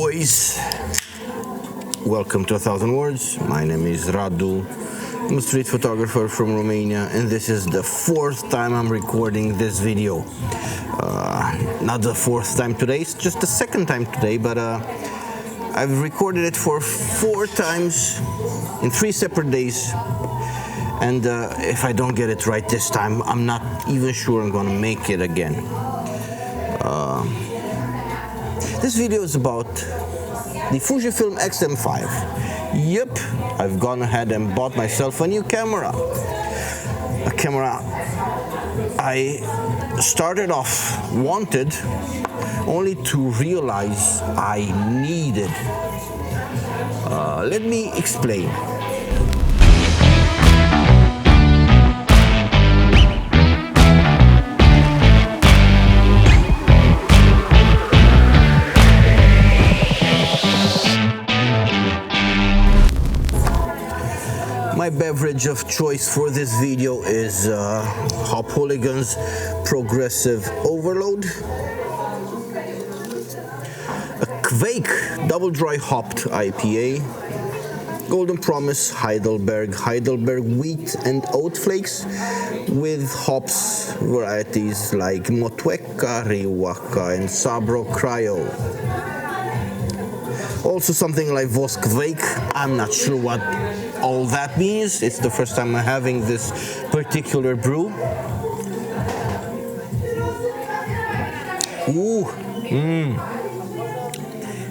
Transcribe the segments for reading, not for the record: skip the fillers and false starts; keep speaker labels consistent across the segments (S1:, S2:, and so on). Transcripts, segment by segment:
S1: boys, welcome to 1,000 Words. My name is Radu. I'm a street photographer from Romania, and this is the fourth time I'm recording this video. Not the fourth time today, it's just the second time today, but I've recorded it for 4 times in 3 separate days. And if I don't get it right this time, I'm not even sure I'm gonna make it again. This video is about the Fujifiom X-M5. Yep, I've gone ahead and bought myself a new camera. A camera I started off wanted, only to realize I needed. Let me explain. My beverage of choice for this video is Hop Hooligan's Progressive Overload. A Quake Double Dry Hopped IPA. Golden Promise Heidelberg Wheat and Oat Flakes with hops varieties like Motueka, Riwaka and Sabro Cryo. Also something like Voskveik. I'm not sure what all that means. It's the first time I'm having this particular brew. Ooh,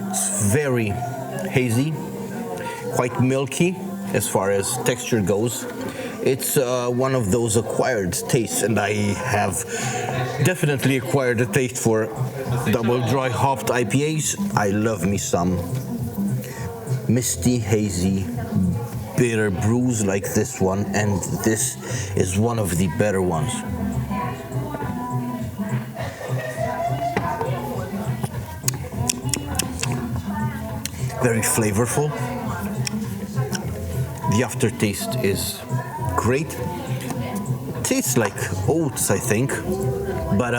S1: It's very hazy, quite milky as far as texture goes. It's one of those acquired tastes, and I have definitely acquired a taste for double dry hopped IPAs. I love me some misty, hazy, bitter brews like this one, and this is one of the better ones. Very flavorful. The aftertaste is great. Tastes like oats, I think, but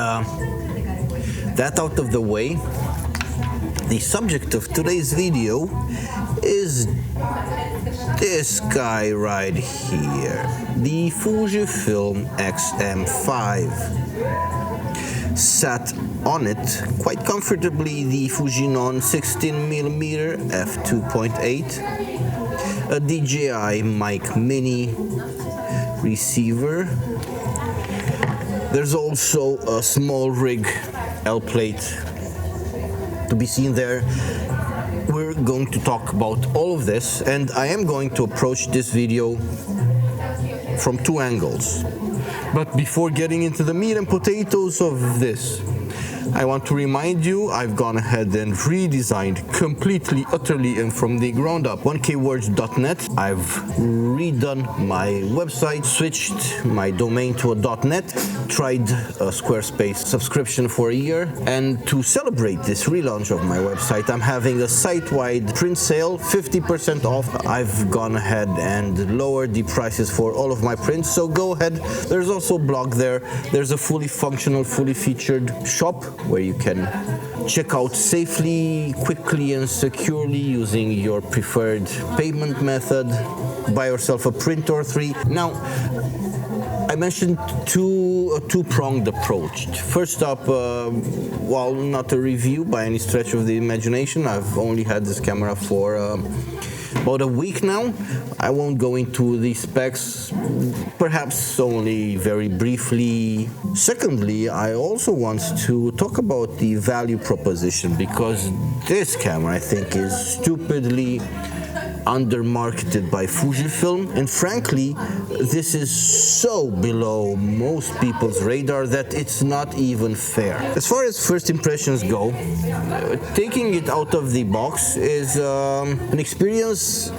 S1: that out of the way, the subject of today's video is this guy right here, the Fujifiom X-M5. Sat on it quite comfortably the Fujinon 16mm f2.8, a DJI Mic Mini receiver. There's also a small rig L plate to be seen there. We're going to talk about all of this, and I am going to approach this video from 2 angles. But before getting into the meat and potatoes of this, I want to remind you I've gone ahead and redesigned completely, utterly, and from the ground up 1kwords.net. I've redone my website, switched my domain to a .net, tried a Squarespace subscription for a year, and to celebrate this relaunch of my website, I'm having a site-wide print sale, 50% off. I've gone ahead and lowered the prices for all of my prints, so go ahead. There's also a blog there. There's a fully functional, fully featured shop where you can check out safely, quickly and securely using your preferred payment method. Buy yourself a print or 3. Now, I mentioned a two-pronged approach. First up, while not a review by any stretch of the imagination, I've only had this camera for about a week now. I won't go into the specs, perhaps only very briefly. Secondly, I also want to talk about the value proposition, because this camera, I think, is stupidly undermarketed by Fujifilm, and frankly, this is so below most people's radar that it's not even fair. As far as first impressions go, taking it out of the box is an experience.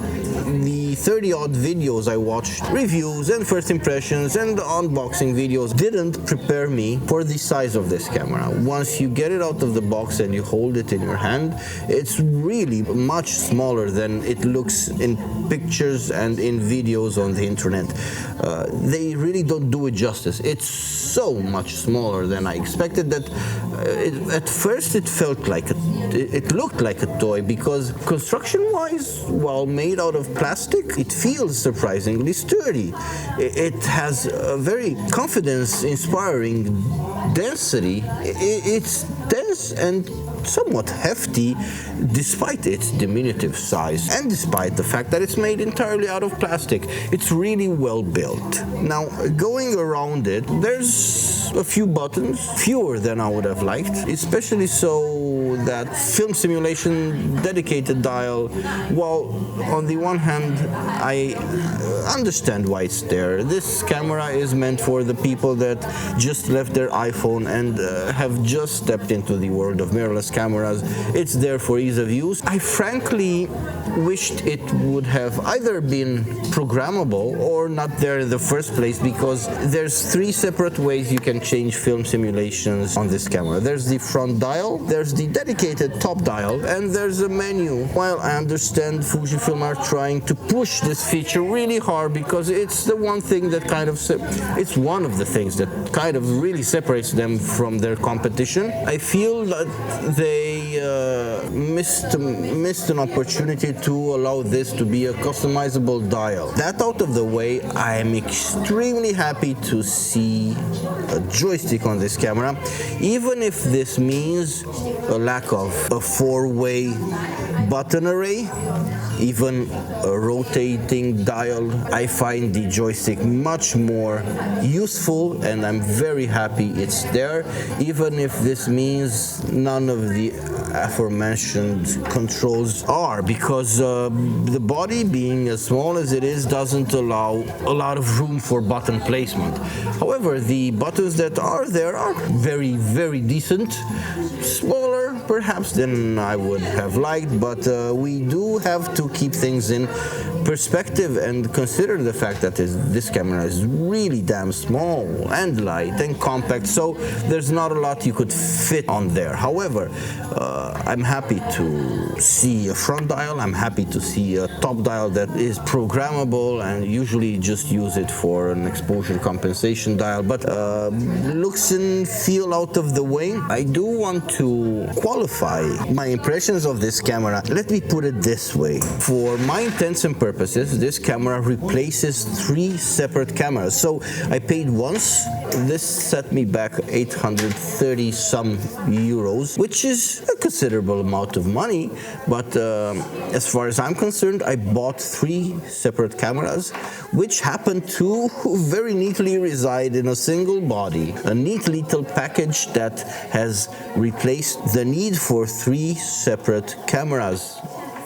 S1: The 30-odd videos I watched, reviews and first impressions and unboxing videos, didn't prepare me for the size of this camera. Once you get it out of the box and you hold it in your hand, it's really much smaller than it looks in pictures and in videos on the internet. They really don't do it justice. It's so much smaller than I expected that at first it felt like a it looked like a toy because construction-wise, while made out of plastic, it feels surprisingly sturdy. It has a very confidence-inspiring density. It's dense and somewhat hefty despite its diminutive size and despite the fact that it's made entirely out of plastic. It's really well built. Now, going around it, there's a few buttons, fewer than I would have liked, especially so that film simulation dedicated dial. While on the one hand, I understand why it's there. This camera is meant for the people that just left their iPhone and have just stepped into the world of mirrorless cameras. It's there for ease of use. I frankly wished it would have either been programmable or not there in the first place, because there's three separate ways you can change film simulations on this camera. There's the front dial, there's the dedicated top dial, and there's a menu. While I understand Fujifilm are trying to push this feature really hard because it's the one thing that it's one of the things that kind of really separates them from their competition. I feel that they missed an opportunity to allow this to be a customizable dial. That out of the way, I am extremely happy to see a joystick on this camera, even if this means a lack of a four-way button array, even a rotating dial. I find the joystick much more useful, and I'm very happy it's there, even if this means none of the aforementioned controls are, because the body, being as small as it is, doesn't allow a lot of room for button placement. However, the buttons that are there are very, very decent. Smaller, perhaps, than I would have liked, but we do have to keep things in perspective and consider the fact that this camera is really damn small and light and compact, so there's not a lot you could fit on there. However, I'm happy to see a front dial, I'm happy to see a top dial that is programmable, and usually just use it for an exposure compensation dial, but looks and feel out of the way. I do want to qualify my impressions of this camera. Let me put it this way. For my intents and purposes, this camera replaces three separate cameras. So I paid once. This set me back 830 some euros, which is a considerable amount of money. But as far as I'm concerned, I bought three separate cameras, which happen to very neatly reside in a single body. A neat little package that has replaced the need for three separate cameras,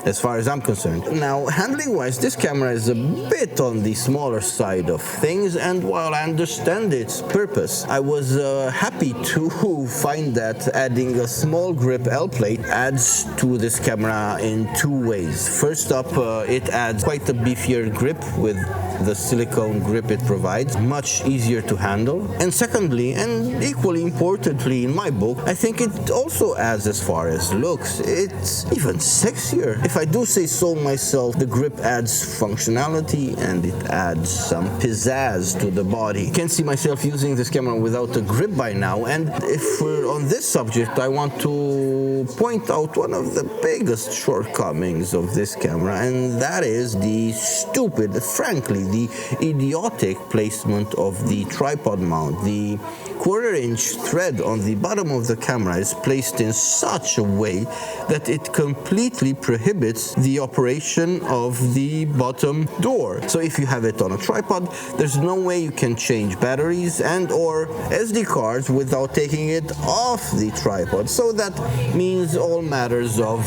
S1: as far as I'm concerned. Now, handling-wise, this camera is a bit on the smaller side of things, and while I understand its purpose, I was happy to find that adding a small grip L plate adds to this camera in two ways. First up, it adds quite a beefier grip with the silicone grip it provides, much easier to handle. And secondly, and equally importantly in my book, I think it also adds, as far as looks, it's even sexier. If I do say so myself, the grip adds functionality and it adds some pizzazz to the body. I can't see myself using this camera without a grip by now, and if we're on this subject, I want to point out one of the biggest shortcomings of this camera, and that is the stupid, frankly, the idiotic placement of the tripod mount. The quarter-inch thread on the bottom of the camera is placed in such a way that it completely prohibits the operation of the bottom door. So if you have it on a tripod, there's no way you can change batteries and or SD cards without taking it off the tripod. So that means all matters of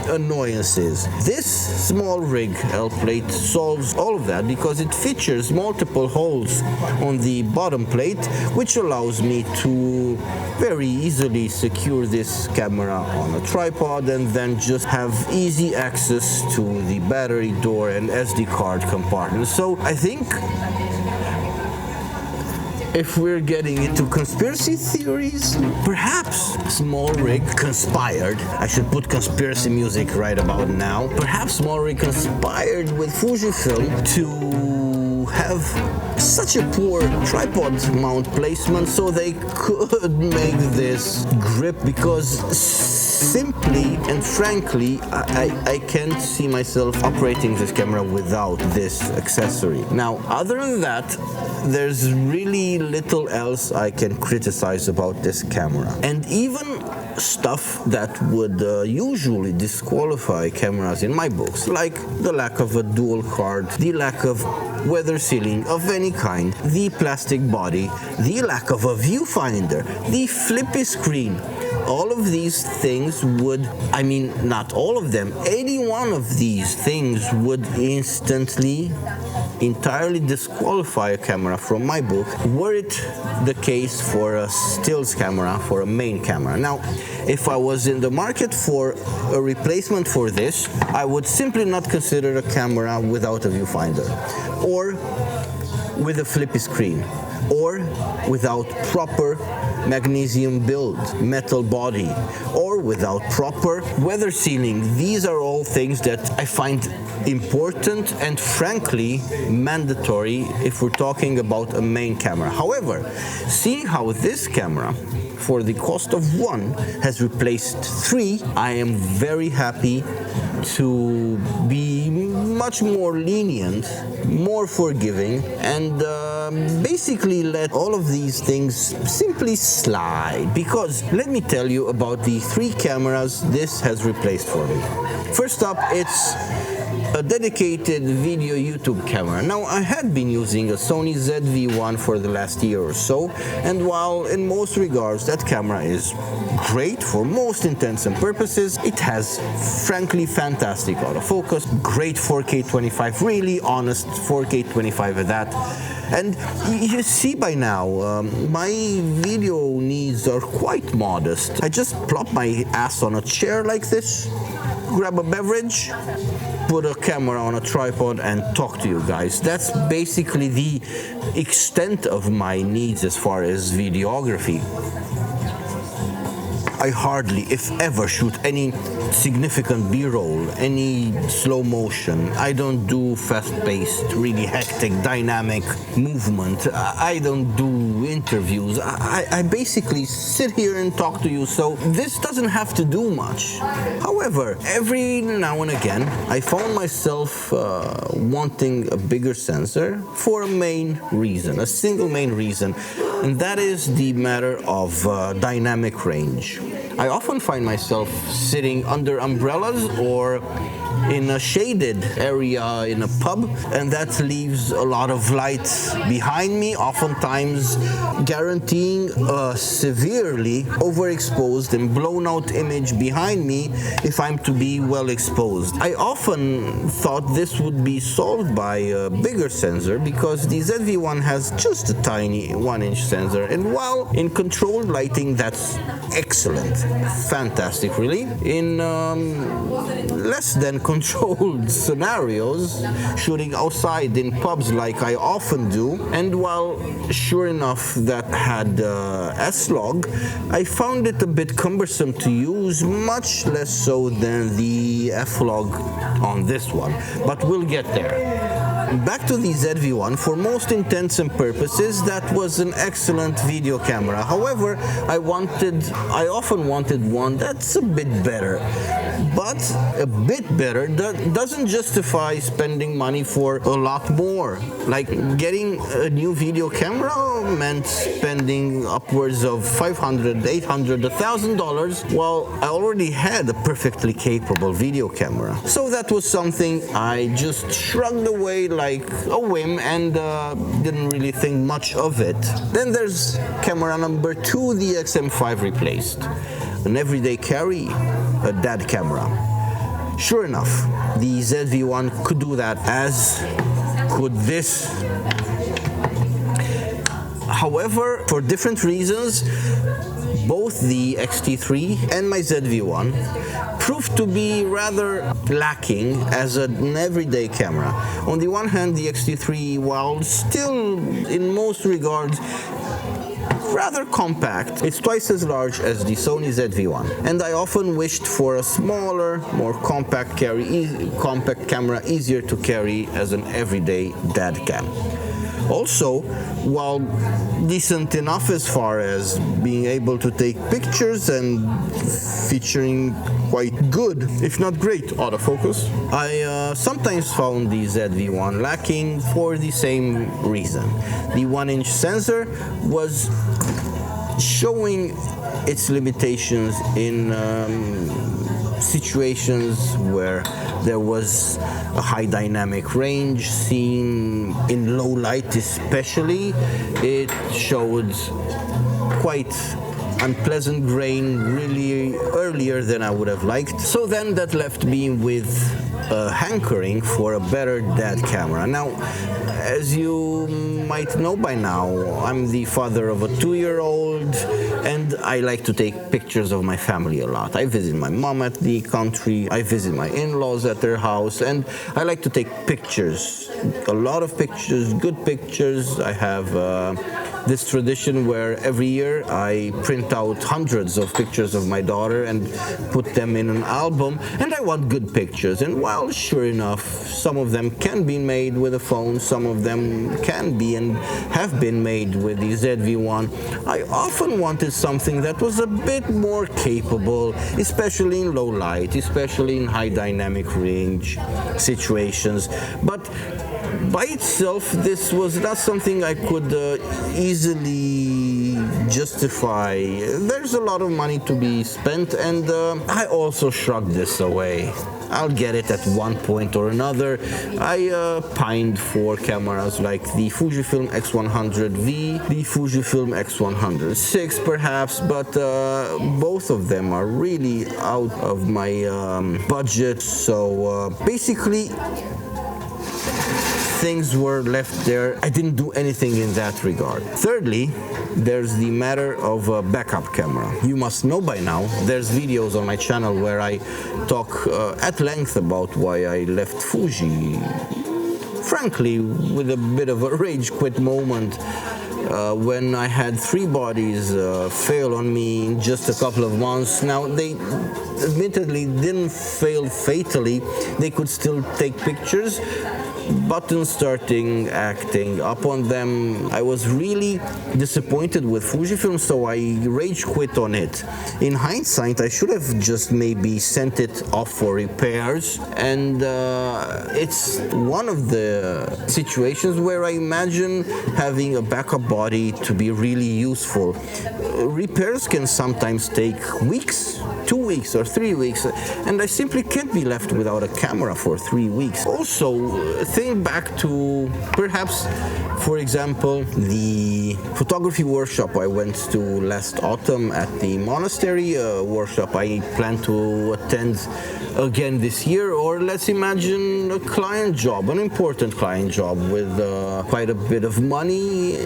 S1: annoyances. This small rig L plate solves all of that because it features multiple holes on the bottom plate, which allows me to very easily secure this camera on a tripod and then just have easy access to the battery door and SD card compartment. So I think if we're getting into conspiracy theories, perhaps Small Rig conspired. I should put conspiracy music right about now. Perhaps Small Rig conspired with Fujifilm to have such a poor tripod mount placement so they could make this grip, because simply and frankly, I can't see myself operating this camera without this accessory. Now, other than that, there's really little else I can criticize about this camera. And even stuff that would usually disqualify cameras in my books, like the lack of a dual card, the lack of weather sealing of any kind, the plastic body, the lack of a viewfinder, the flippy screen. All of these things would, I mean, not all of them, any one of these things would instantly, entirely disqualify a camera from my book, were it the case for a stills camera, for a main camera. Now, if I was in the market for a replacement for this, I would simply not consider a camera without a viewfinder, or with a flippy screen, or without proper magnesium build, metal body, or without proper weather sealing. These are all things that I find important and frankly mandatory if we're talking about a main camera. However, seeing how this camera, for the cost of one, has replaced three, I am very happy to be much more lenient, more forgiving, and basically let all of these things simply slide. Because let me tell you about the three cameras this has replaced for me. First up, it's a dedicated video YouTube camera. Now, I had been using a Sony ZV-1 for the last year or so, and while in most regards that camera is great for most intents and purposes, it has frankly fantastic autofocus, great 4K 25, really honest 4K 25 at that. And you see by now, my video needs are quite modest. I just plop my ass on a chair like this, grab a beverage, put a camera on a tripod and talk to you guys. That's basically the extent of my needs as far as videography. I hardly, if ever, shoot any significant B-roll, any slow motion. I don't do fast-paced, really hectic, dynamic movement. I don't do interviews. I basically sit here and talk to you, so this doesn't have to do much. However, every now and again, I found myself wanting a bigger sensor for a main reason, a single main reason, and that is the matter of dynamic range. I often find myself sitting under umbrellas or in a shaded area in a pub, and that leaves a lot of light behind me, oftentimes guaranteeing a severely overexposed and blown out image behind me if I'm to be well exposed. I often thought this would be solved by a bigger sensor because the ZV-1 has just a tiny 1-inch sensor, and while in controlled lighting that's excellent, fantastic really, in less than controlled scenarios, shooting outside in pubs like I often do, and while sure enough that had S-Log, I found it a bit cumbersome to use, much less so than the F-Log on this one, but we'll get there. Back to the ZV-1, for most intents and purposes, that was an excellent video camera. However, I often wanted one that's a bit better. But a bit better doesn't justify spending money for a lot more. Like getting a new video camera meant spending upwards of $500, $800, $1,000, while I already had a perfectly capable video camera. So that was something I just shrugged away like a whim and didn't really think much of it. Then there's camera number 2 the X-M5 replaced. An everyday carry, a dad camera. Sure enough, the ZV-1 could do that, as could this. However, for different reasons, both the X-T3 and my ZV-1 proved to be rather lacking as an everyday camera. On the one hand, the X-T3, while still in most regards rather compact, it's twice as large as the Sony ZV-1, and I often wished for a smaller, more compact camera, easier to carry as an everyday dad cam. Also, while decent enough as far as being able to take pictures and featuring quite good, if not great, autofocus, I sometimes found the ZV-1 lacking for the same reason. The 1-inch sensor was showing its limitations in situations where there was a high dynamic range seen in low light especially. It showed quite unpleasant grain really earlier than I would have liked. So then that left me with a hankering for a better dad camera. Now, as you might know by now, I'm the father of a 2-year-old and I like to take pictures of my family a lot. I visit my mom at the country, I visit my in-laws at their house, and I like to take pictures. A lot of pictures, good pictures. I have this tradition where every year I print out hundreds of pictures of my daughter and put them in an album, and I want good pictures. And while sure enough, some of them can be made with a phone, some of them can be and have been made with the ZV-1, I often wanted something that was a bit more capable, especially in low light, especially in high dynamic range situations. But by itself, this was not something I could easily justify. There's a lot of money to be spent, and I also shrugged this away. I'll get it at one point or another. I pined for cameras like the Fujifilm X100V, the Fujifilm X106 perhaps, but both of them are really out of my budget. So basically, things were left there. I didn't do anything in that regard. Thirdly, there's the matter of a backup camera. You must know by now, there's videos on my channel where I talk at length about why I left Fuji. Frankly, with a bit of a rage quit moment. When I had 3 bodies fail on me in just a couple of months. Now, they admittedly didn't fail fatally. They could still take pictures. Buttons starting acting up on them. I was really disappointed with Fujifilm, so I rage quit on it. In hindsight, I should have just maybe sent it off for repairs, and it's one of the situations where I imagine having a backup body to be really useful. Repairs can sometimes take weeks, 2 weeks or 3 weeks, and I simply can't be left without a camera for 3 weeks. Also, think back to perhaps, for example, the photography workshop I went to last autumn at the monastery, a workshop I plan to attend again this year. Or let's imagine a client job, an important client job with quite a bit of money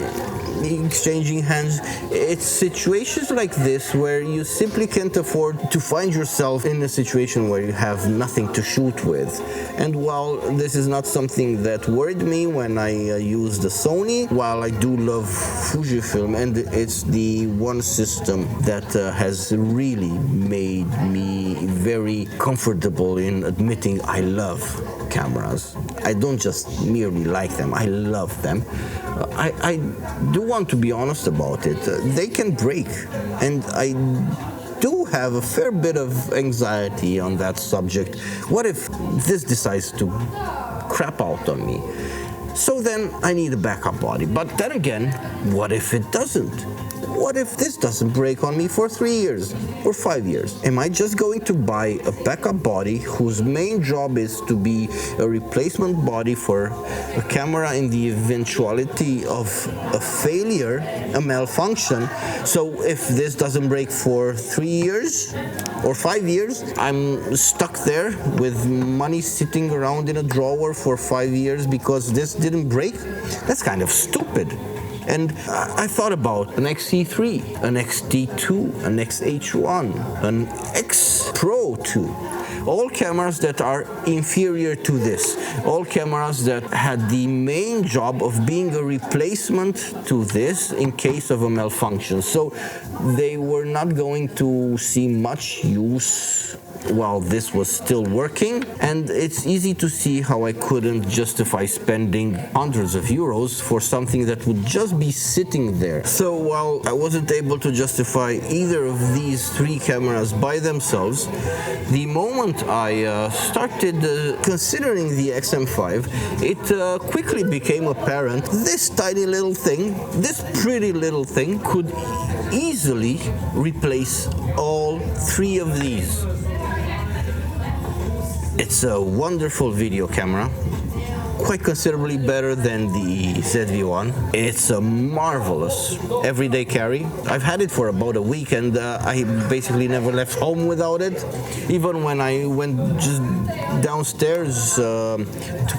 S1: exchanging hands. It's situations like this where you simply can't afford to find yourself in a situation where you have nothing to shoot with. And while this is not something that worried me when I used the Sony, while I do love Fujifilm, and it's the one system that has really made me very comfortable in admitting I love cameras. I don't just merely like them, I love them. I do want to be honest about it. They can break, and I do have a fair bit of anxiety on that subject. What if this decides to crap out on me? So then I need a backup body. But then again, what if it doesn't? What if this doesn't break on me for 3 years or 5 years? Am I just going to buy a backup body whose main job is to be a replacement body for a camera in the eventuality of a failure, a malfunction? So if this doesn't break for 3 years or 5 years, I'm stuck there with money sitting around in a drawer for 5 years because this didn't break? That's kind of stupid. And I thought about an XC3, an XT2, an XH1, an X Pro 2. All cameras that are inferior to this. All cameras that had the main job of being a replacement to this in case of a malfunction. So they were not going to see much use while this was still working, and it's easy to see how I couldn't justify spending hundreds of euros for something that would just be sitting there. So while I wasn't able to justify either of these three cameras by themselves, the moment I started considering the X-M5, it quickly became apparent this tiny little thing, this pretty little thing, could easily replace all three of these. It's a wonderful video camera, quite considerably better than the ZV-1. It's a marvelous everyday carry. I've had it for about a week, and I basically never left home without it. Even when I went just downstairs to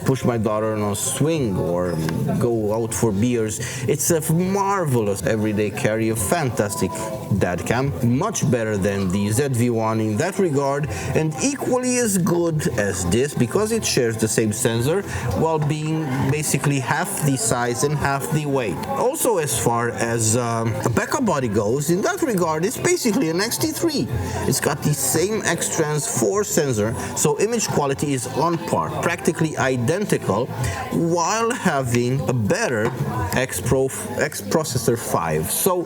S1: push my daughter on a swing or go out for beers, it's a marvelous everyday carry, a fantastic dad cam, much better than the ZV-1 in that regard, and equally as good as this because it shares the same sensor while being basically half the size and half the weight. Also, as far as a backup body goes, in that regard, it's basically an X-T3. It's got the same X-Trans 4 sensor, so image quality is on par, practically identical, while having a better X-Processor 5. So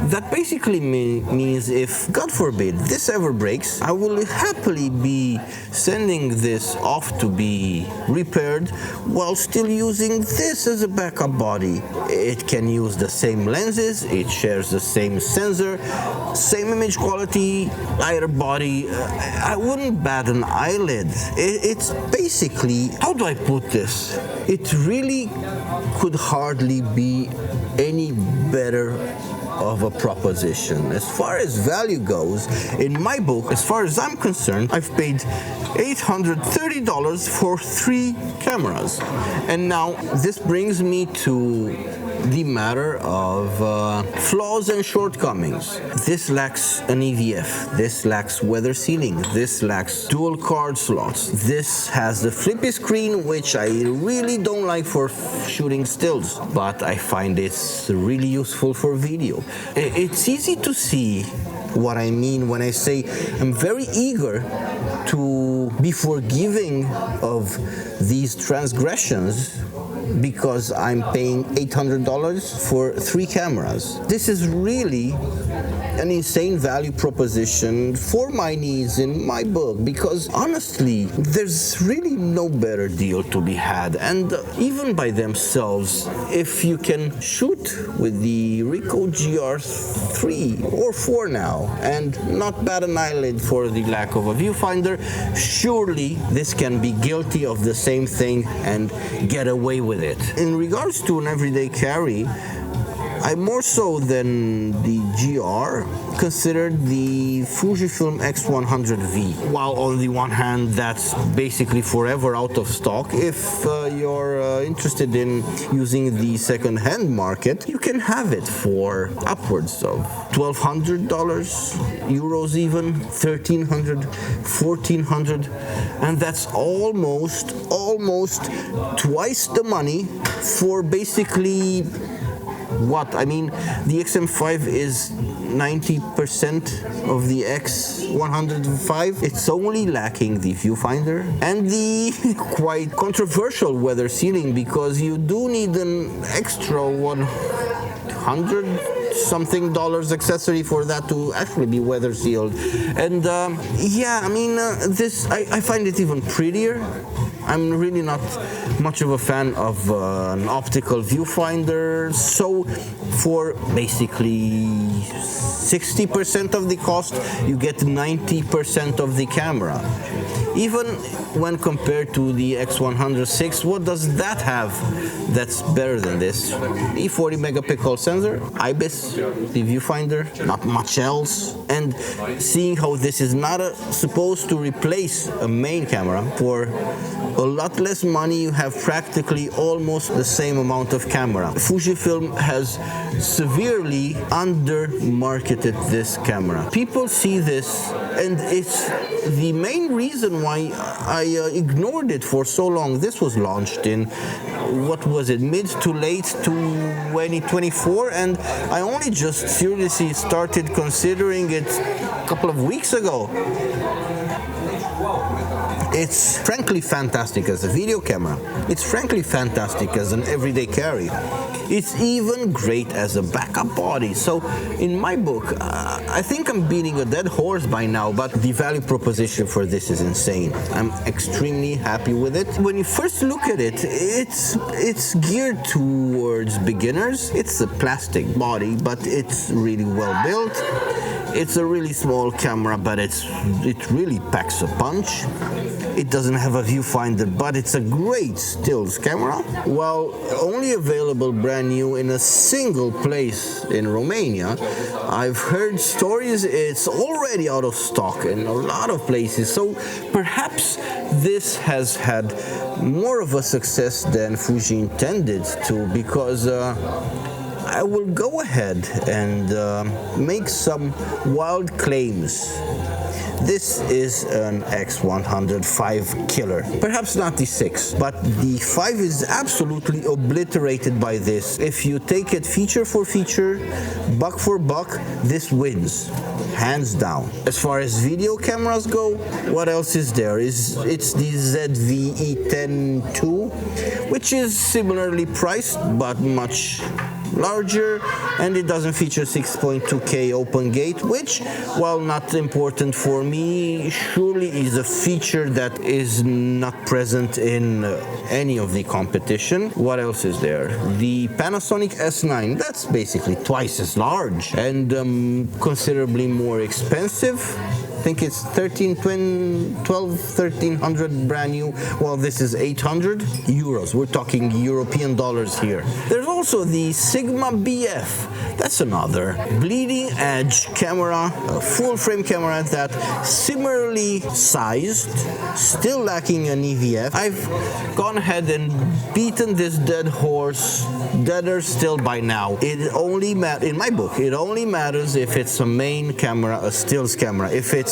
S1: that basically means if, God forbid, this ever breaks, I will happily be sending this off to be repaired while still using this as a backup body. It can use the same lenses, it shares the same sensor, same image quality, lighter body. I wouldn't bat an eyelid. It's basically, how do I put this? It really could hardly be any better of a proposition. As far as value goes, in my book, as far as I'm concerned, I've paid $830 for 3 cameras. And now this brings me to the matter of flaws and shortcomings. This lacks an EVF, this lacks weather sealing, this lacks dual card slots, this has the flippy screen, which I really don't like for shooting stills, but I find it's really useful for video. It's easy to see what I mean when I say I'm very eager to be forgiving of these transgressions because I'm paying $800 for 3 cameras. This is really an insane value proposition for my needs in my book, because honestly, there's really no better deal to be had. And even by themselves, if you can shoot with the Ricoh GR3 or 4 now and not bat an eyelid for the lack of a viewfinder, surely this can be guilty of the same thing and get away with it. In regards to an everyday carry, I more so than the GR considered the Fujifilm X100V. While on the one hand, that's basically forever out of stock. If you're interested in using the second-hand market, you can have it for upwards of $1,200, euros even, $1,300, $1,400, and that's almost twice the money for basically what? I mean, the X-M5 is 90% of the X105. It's only lacking the viewfinder and the quite controversial weather sealing, because you do need an extra $100 something accessory for that to actually be weather sealed. And yeah, I mean, this I find it even prettier. I'm really not much of a fan of an optical viewfinder, so for basically 60% of the cost, you get 90% of the camera. Even when compared to the X106, what does that have that's better than this? The 40 megapixel sensor, IBIS, the viewfinder, not much else. And seeing how this is not supposed to replace a main camera, for a lot less money you have practically almost the same amount of camera. Fujifilm has severely under-marketed this camera. People see this, and it's the main reason why I ignored it for so long. This was launched in, what was it, mid to late 2024, and I only just seriously started considering it a couple of weeks ago. It's frankly fantastic as a video camera. It's frankly fantastic as an everyday carry. It's even great as a backup body. So in my book, I think I'm beating a dead horse by now, but the value proposition for this is insane. I'm extremely happy with it. When you first look at it, it's geared towards beginners. It's a plastic body, but it's really well built. It's a really small camera, but it really packs a punch. It doesn't have a viewfinder, but it's a great stills camera. While only available brand new in a single place in Romania, I've heard stories it's already out of stock in a lot of places. So perhaps this has had more of a success than Fuji intended to, because I will go ahead and make some wild claims. This is an X-105 killer. Perhaps not the 6, but the 5 is absolutely obliterated by this. If you take it feature for feature, buck for buck, this wins, hands down. As far as video cameras go, what else is there? It's the ZV-E10 II, which is similarly priced, but much larger, and it doesn't feature 6.2K open gate, which, while not important for me, surely is a feature that is not present in any of the competition. What else is there? The Panasonic S9, that's basically twice as large and considerably more expensive. I think it's 1300 brand new, while this is 800 euros. We're talking European dollars here. There's also the Sigma BF. That's another bleeding edge camera, a full frame camera that similarly sized, still lacking an EVF. I've gone ahead and beaten this dead horse, deader still by now. It only in my book, it only matters if it's a main camera, a stills camera. If it's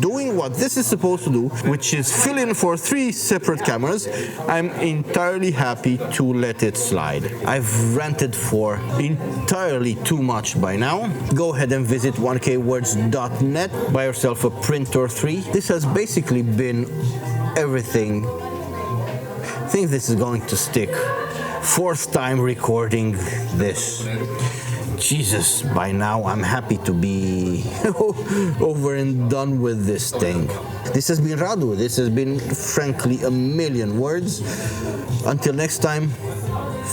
S1: doing what this is supposed to do, which is fill in for 3 separate cameras, I'm entirely happy to let it slide. I've ranted for entirely too much by now. Go ahead and visit 1kwords.net, buy yourself a print or 3. This has basically been everything. I think this is going to stick. 4th time recording this. Jesus, by now I'm happy to be over and done with this thing. This has been Radu. This has been, frankly, a million words. Until next time,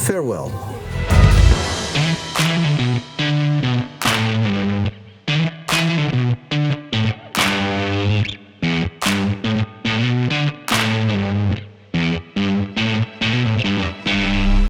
S1: farewell.